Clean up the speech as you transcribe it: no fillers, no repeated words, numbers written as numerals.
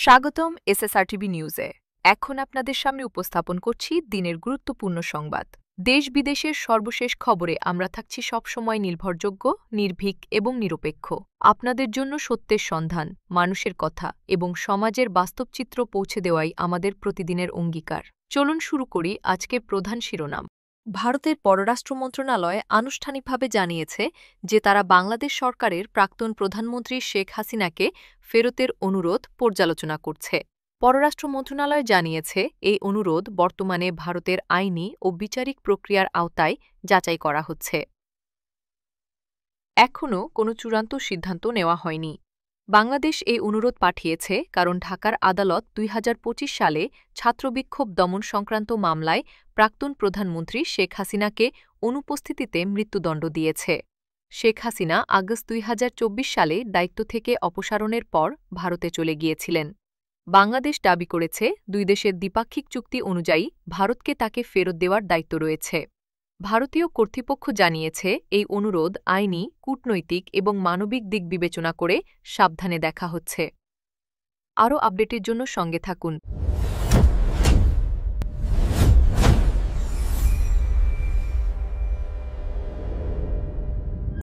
স্বাগতম এসএসআরটিভি নিউজে। এখন আপনাদের সামনে উপস্থাপন করছি দিনের গুরুত্বপূর্ণ সংবাদ। দেশ বিদেশের সর্বশেষ খবরে আমরা থাকছি সবসময় নির্ভরযোগ্য, নির্ভীক এবং নিরপেক্ষ। আপনাদের জন্য সত্যের সন্ধান, মানুষের কথা এবং সমাজের বাস্তব চিত্র পৌঁছে দেওয়াই আমাদের প্রতিদিনের অঙ্গীকার। চলুন শুরু করি আজকের প্রধান শিরোনাম। ভারতের পররাষ্ট্র মন্ত্রণালয় আনুষ্ঠানিকভাবে জানিয়েছে যে তারা বাংলাদেশ সরকারের প্রাক্তন প্রধানমন্ত্রী শেখ হাসিনাকে ফেরতের অনুরোধ পর্যালোচনা করছে। পররাষ্ট্র মন্ত্রণালয় জানিয়েছে, এই অনুরোধ বর্তমানে ভারতের আইনি ও বিচারিক প্রক্রিয়ার আওতায় যাচাই করা হচ্ছে। এখনও কোনো চূড়ান্ত সিদ্ধান্ত নেওয়া হয়নি। বাংলাদেশ এই অনুরোধ পাঠিয়েছে কারণ ঢাকার আদালত ২০২৫ সালে ছাত্রবিক্ষোভ দমন সংক্রান্ত মামলায় প্রাক্তন প্রধানমন্ত্রী শেখ হাসিনাকে অনুপস্থিতিতে মৃত্যুদণ্ড দিয়েছে। শেখ হাসিনা আগস্ট ২০২৪ সালে দায়িত্ব থেকে অপসারণের পর ভারতে চলে গিয়েছিলেন। বাংলাদেশ দাবি করেছে, দুই দেশের দ্বিপাক্ষিক চুক্তি অনুযায়ী ভারতকে তাকে ফেরত দেওয়ার দায়িত্ব রয়েছে। ভারতীয় কর্তৃপক্ষ জানিয়েছে, এই অনুরোধ আইনি, কূটনৈতিক এবং মানবিক দিক বিবেচনা করে সাবধানে দেখা হচ্ছে। আরও আপডেটের জন্য সঙ্গে থাকুন।